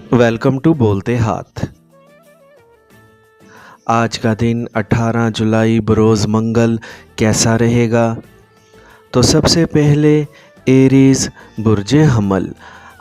Welcome to बोलते हाथ। आज का दिन 18 जुलाई बरोज़ मंगल कैसा रहेगा? तो सबसे पहले एरीज़ बुर्ज हमल,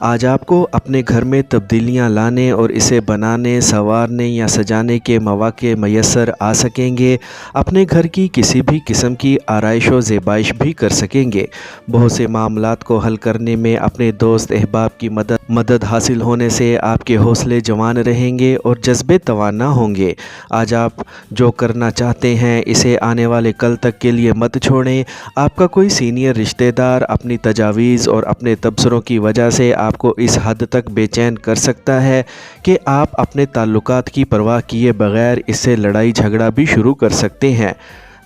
आज आपको अपने घर में तब्दीलियां लाने और इसे बनाने, संवारने या सजाने के मौके मयस्सर आ सकेंगे। अपने घर की किसी भी किस्म की आराइश व ज़ेबाइश भी कर सकेंगे। बहुत से मामलात को हल करने में अपने दोस्त अहबाब की मदद हासिल होने से आपके हौसले जवान रहेंगे और जज्बे तवाना होंगे। आज आप जो करना चाहते हैं इसे आने वाले कल तक के लिए मत छोड़ें। आपका कोई सीनियर रिश्तेदार अपनी तजावीज़ और अपने तबसरों की वजह से आपको इस हद तक बेचैन कर सकता है कि आप अपने ताल्लुकात की परवाह किए बगैर इससे लड़ाई झगड़ा भी शुरू कर सकते हैं।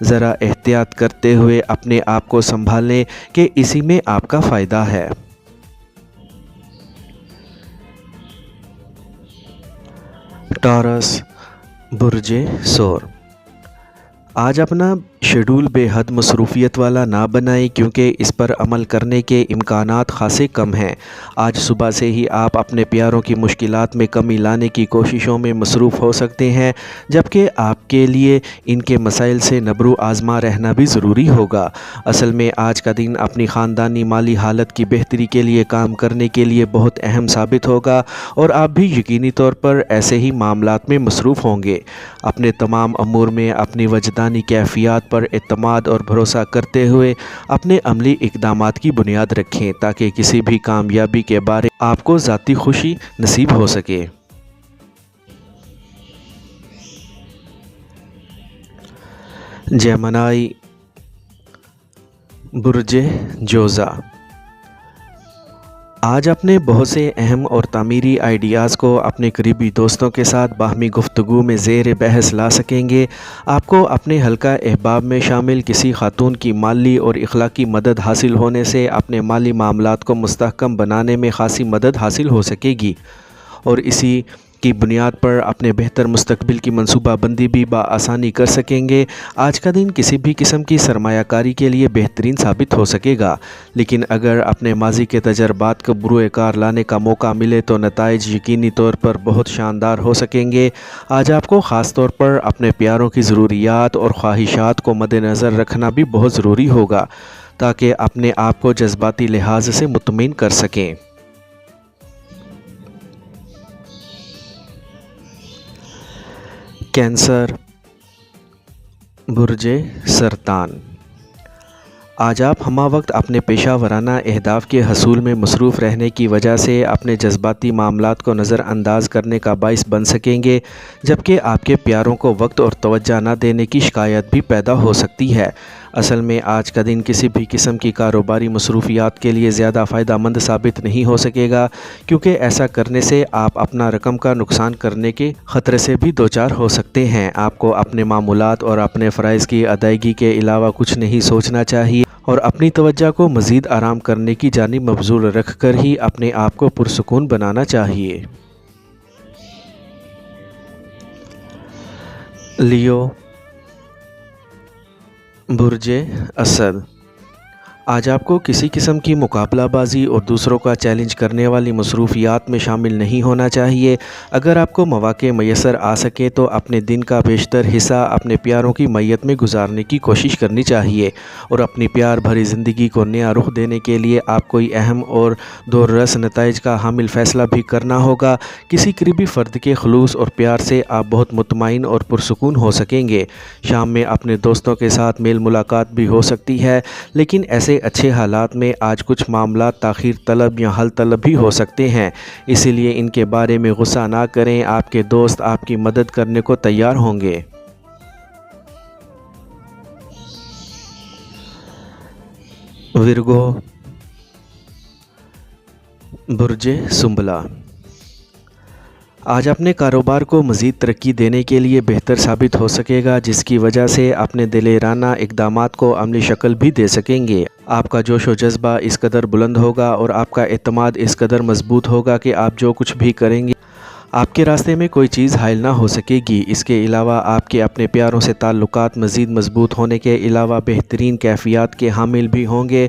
ज़रा एहतियात करते हुए अपने आप को संभालें कि इसी में आपका फ़ायदा है। टॉरस बुर्ज सोर, आज अपना शेड्यूल बेहद मसरूफ़ियत वाला ना बनाएं क्योंकि इस पर अमल करने के इम्कानात खासे कम हैं। आज सुबह से ही आप अपने प्यारों की मुश्किलात में कमी लाने की कोशिशों में मसरूफ़ हो सकते हैं, जबकि आपके लिए इनके मसाइल से नबरू आज़मा रहना भी ज़रूरी होगा। असल में आज का दिन अपनी ख़ानदानी माली हालत की बेहतरी के लिए काम करने के लिए बहुत अहम साबित होगा और आप भी यकीनी तौर पर ऐसे ही मामलात में मसरूफ़ होंगे। अपने तमाम अमूर में अपनी वजदानी कैफियत पर एतमाद और भरोसा करते हुए अपने अमली इक़दामात की बुनियाद रखें ताकि किसी भी कामयाबी के बारे आपको ज़ाती खुशी नसीब हो सके। जेमिनी बुर्ज जोज़ा, आज अपने बहुत से अहम और तामीरी आइडियाज़ को अपने करीबी दोस्तों के साथ बाहमी गुफ्तगू में ज़ेर बहस ला सकेंगे। आपको अपने हल्का अहबाब में शामिल किसी खातून की माली और इखलाकी मदद हासिल होने से अपने माली मामलात को मुस्तहकम बनाने में खासी मदद हासिल हो सकेगी और इसी की बुनियाद पर अपने बेहतर मुस्तकबिल की मनसूबाबंदी भी बआसानी कर सकेंगे। आज का दिन किसी भी किस्म की सरमायाकारी के लिए बेहतरीन साबित हो सकेगा, लेकिन अगर अपने माजी के तजर्बात को बुरे कार लाने का मौका मिले तो नताइज यकीनी तौर पर बहुत शानदार हो सकेंगे। आज आपको ख़ास तौर पर अपने प्यारों की ज़रूरियात और ख्वाहिशात को मद्देनज़र रखना भी बहुत ज़रूरी होगा ताकि अपने आप को जज्बाती लिहाज से मुतमईन कर सकें। कैंसर बुर्ज सरतान, आज आप हमा वक्त अपने पेशा वराना अहदाफ के हसूल में मसरूफ़ रहने की वजह से अपने जज्बाती मामलात को नज़रअंदाज करने का बाइस बन सकेंगे, जबकि आपके प्यारों को वक्त और तवज्जो न देने की शिकायत भी पैदा हो सकती है। असल में आज का दिन किसी भी किस्म की कारोबारी मसरूफियात के लिए ज़्यादा फ़ायदेमंद साबित नहीं हो सकेगा क्योंकि ऐसा करने से आप अपना रकम का नुकसान करने के ख़तरे से भी दोचार हो सकते हैं। आपको अपने मामूलात और अपने फ़राइज़ की अदायगी के अलावा कुछ नहीं सोचना चाहिए और अपनी तवज्जो को मज़ीद आराम करने की जानिब मबज़ूल रख कर ही अपने आप को पुरसुकून बनाना चाहिए। लियो बुर्ज असद, आज आपको किसी किस्म की मुकाबलाबाजी और दूसरों का चैलेंज करने वाली मसरूफियात में शामिल नहीं होना चाहिए। अगर आपको मौके मयस्सर आ सके तो अपने दिन का बेशतर हिस्सा अपने प्यारों की मैयत में गुजारने की कोशिश करनी चाहिए और अपनी प्यार भरी ज़िंदगी को नया रुख देने के लिए आप कोई अहम और दूररस नताइज का हामिल फ़ैसला भी करना होगा। किसी करीबी फ़र्द के खलूस और प्यार से आप बहुत मुतमईन और पुरसुकून हो सकेंगे। शाम में अपने दोस्तों के साथ मेल मुलाकात भी हो सकती है, लेकिन ऐसे अच्छे हालात में आज कुछ मामला ताख़ीर तलब या हल तलब भी हो सकते हैं, इसीलिए इनके बारे में गुस्सा ना करें। आपके दोस्त आपकी मदद करने को तैयार होंगे। विर्गो बुर्ज सुंबला, आज अपने कारोबार को मज़ीद तरक्की देने के लिए बेहतर साबित हो सकेगा, जिसकी वजह से अपने दिलेराना इक़दामात को अमली शक्ल भी दे सकेंगे। आपका जोश व जज्बा इस कदर बुलंद होगा और आपका एतमाद इस कदर मजबूत होगा कि आप जो कुछ भी करेंगे آپ کے راستے میں کوئی چیز حائل نہ ہو سکے گی۔ اس کے علاوہ آپ کے اپنے پیاروں سے تعلقات مزید مضبوط ہونے کے علاوہ بہترین کیفیات کے حامل بھی ہوں گے۔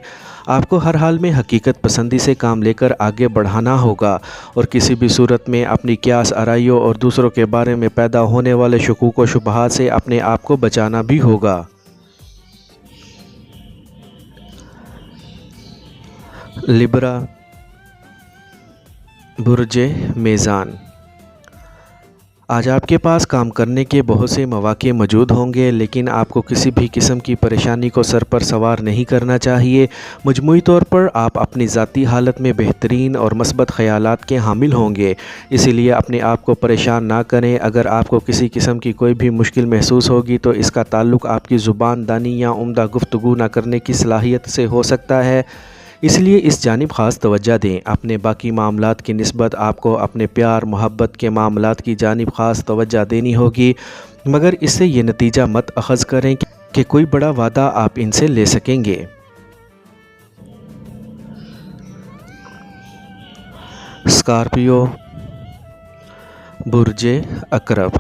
آپ کو ہر حال میں حقیقت پسندی سے کام لے کر آگے بڑھانا ہوگا اور کسی بھی صورت میں اپنی قیاس آرائیوں اور دوسروں کے بارے میں پیدا ہونے والے شکوک و شبہات سے اپنے آپ کو بچانا بھی ہوگا۔ لبرا، برج میزان۔ آج آپ کے پاس کام کرنے کے بہت سے مواقع موجود ہوں گے، لیکن آپ کو کسی بھی قسم کی پریشانی کو سر پر سوار نہیں کرنا چاہیے۔ مجموعی طور پر آپ اپنی ذاتی حالت میں بہترین اور مثبت خیالات کے حامل ہوں گے، اسی لیے اپنے آپ کو پریشان نہ کریں۔ اگر آپ کو کسی قسم کی کوئی بھی مشکل محسوس ہوگی تو اس کا تعلق آپ کی زبان دانی یا عمدہ گفتگو نہ کرنے کی صلاحیت سے ہو سکتا ہے، اس لیے اس جانب خاص توجہ دیں۔ اپنے باقی معاملات کی نسبت آپ کو اپنے پیار محبت کے معاملات کی جانب خاص توجہ دینی ہوگی، مگر اس سے یہ نتیجہ مت اخذ کریں کہ کوئی بڑا وعدہ آپ ان سے لے سکیں گے۔ اسکارپیو، برج عقرب۔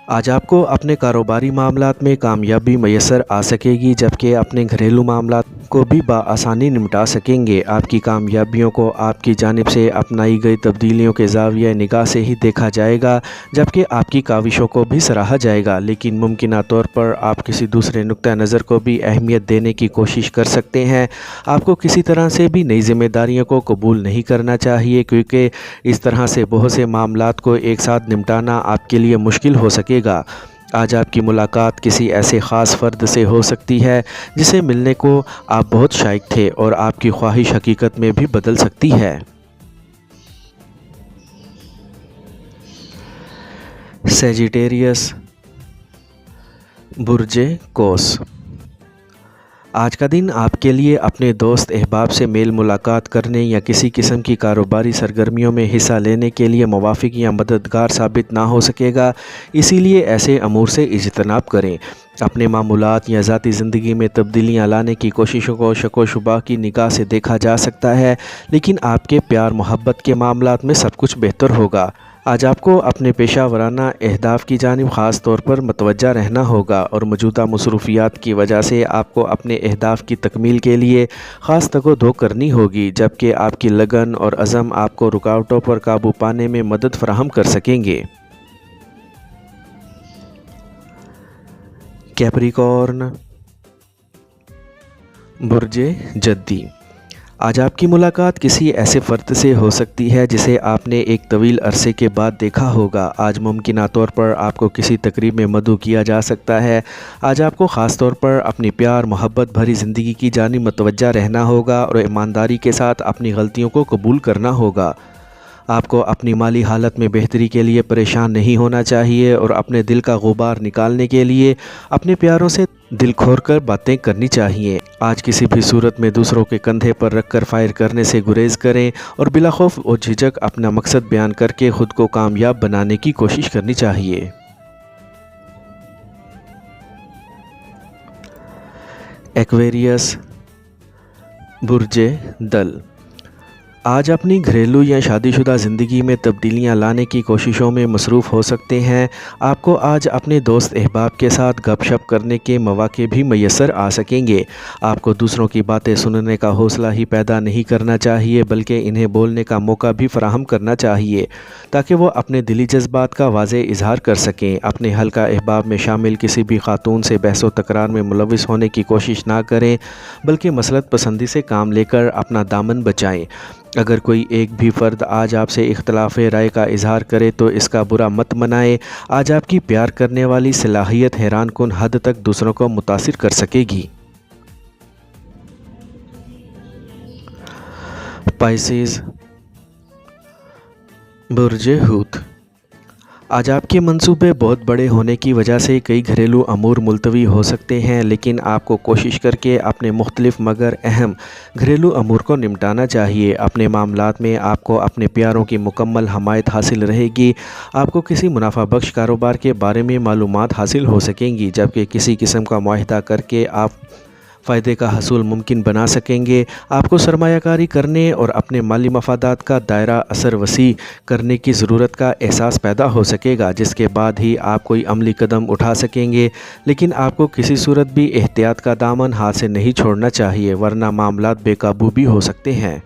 آج آپ کو اپنے کاروباری معاملات میں کامیابی میسر آ سکے گی، جبکہ اپنے گھریلو معاملات کو بھی بآسانی نمٹا سکیں گے۔ آپ کی کامیابیوں کو آپ کی جانب سے اپنائی گئی تبدیلیوں کے زاویہ نگاہ سے ہی دیکھا جائے گا، جبکہ آپ کی کاوشوں کو بھی سراہا جائے گا، لیکن ممکنہ طور پر آپ کسی دوسرے نقطہ نظر کو بھی اہمیت دینے کی کوشش کر سکتے ہیں۔ آپ کو کسی طرح سے بھی نئی ذمہ داریوں کو قبول نہیں کرنا چاہیے، کیونکہ اس طرح سے بہت سے معاملات کو ایک ساتھ نمٹانا آپ کے لیے مشکل ہو سکے گا۔ آج آپ کی ملاقات کسی ایسے خاص فرد سے ہو سکتی ہے جسے ملنے کو آپ بہت شائق تھے، اور آپ کی خواہش حقیقت میں بھی بدل سکتی ہے۔ سیجیٹیریس، برج قوس۔ آج کا دن آپ کے لیے اپنے دوست احباب سے میل ملاقات کرنے یا کسی قسم کی کاروباری سرگرمیوں میں حصہ لینے کے لیے موافق یا مددگار ثابت نہ ہو سکے گا، اسی لیے ایسے امور سے اجتناب کریں۔ اپنے معمولات یا ذاتی زندگی میں تبدیلیاں لانے کی کوششوں کو شک و شبہ کی نگاہ سے دیکھا جا سکتا ہے، لیکن آپ کے پیار محبت کے معاملات میں سب کچھ بہتر ہوگا۔ آج آپ کو اپنے پیشہ ورانہ اہداف کی جانب خاص طور پر متوجہ رہنا ہوگا، اور موجودہ مصروفیات کی وجہ سے آپ کو اپنے اہداف کی تکمیل کے لیے خاص تگ و دو کرنی ہوگی، جبکہ آپ کی لگن اور عزم آپ کو رکاوٹوں پر قابو پانے میں مدد فراہم کر سکیں گے۔ کیپریکارن، برج جدی۔ آج آپ کی ملاقات کسی ایسے فرد سے ہو سکتی ہے جسے آپ نے ایک طویل عرصے کے بعد دیکھا ہوگا۔ آج ممکنہ طور پر آپ کو کسی تقریب میں مدعو کیا جا سکتا ہے۔ آج آپ کو خاص طور پر اپنی پیار محبت بھری زندگی کی جانب متوجہ رہنا ہوگا اور ایمانداری کے ساتھ اپنی غلطیوں کو قبول کرنا ہوگا۔ آپ کو اپنی مالی حالت میں بہتری کے لیے پریشان نہیں ہونا چاہیے، اور اپنے دل کا غبار نکالنے کے لیے اپنے پیاروں سے دل کھول کر باتیں کرنی چاہیے۔ آج کسی بھی صورت میں دوسروں کے کندھے پر رکھ کر فائر کرنے سے گریز کریں، اور بلا خوف اور جھجک اپنا مقصد بیان کر کے خود کو کامیاب بنانے کی کوشش کرنی چاہیے۔ ایکویریس، برج دل۔ آج اپنی گھریلو یا شادی شدہ زندگی میں تبدیلیاں لانے کی کوششوں میں مصروف ہو سکتے ہیں۔ آپ کو آج اپنے دوست احباب کے ساتھ گپ شپ کرنے کے مواقع بھی میسر آ سکیں گے۔ آپ کو دوسروں کی باتیں سننے کا حوصلہ ہی پیدا نہیں کرنا چاہیے، بلکہ انہیں بولنے کا موقع بھی فراہم کرنا چاہیے، تاکہ وہ اپنے دلی جذبات کا واضح اظہار کر سکیں۔ اپنے حلقہ احباب میں شامل کسی بھی خاتون سے بحث و تکرار میں ملوث ہونے کی کوشش نہ کریں، بلکہ مصلحت پسندی سے کام لے کر اپنا دامن بچائیں۔ اگر کوئی ایک بھی فرد آج آپ سے اختلاف رائے کا اظہار کرے تو اس کا برا مت منائیں۔ آج آپ کی پیار کرنے والی صلاحیت حیران کن حد تک دوسروں کو متاثر کر سکے گی۔ پائسیز، برج حوت۔ آج آپ کے منصوبے بہت بڑے ہونے کی وجہ سے کئی گھریلو امور ملتوی ہو سکتے ہیں، لیکن آپ کو کوشش کر کے اپنے مختلف مگر اہم گھریلو امور کو نمٹانا چاہیے۔ اپنے معاملات میں آپ کو اپنے پیاروں کی مکمل حمایت حاصل رہے گی۔ آپ کو کسی منافع بخش کاروبار کے بارے میں معلومات حاصل ہو سکیں گی، جبکہ کسی قسم کا معاہدہ کر کے آپ फ़ायदे का हसूल मुमकिन बना सकेंगे। आपको सरमायाकारी करने और अपने माली मफादात का दायरा असर वसी करने की ज़रूरत का एहसास पैदा हो सकेगा, जिसके बाद ही आप कोई अमली कदम उठा सकेंगे। लेकिन आपको किसी सूरत भी एहतियात का दामन हाथ से नहीं छोड़ना चाहिए, वरना मामलात बेकाबू भी हो सकते हैं।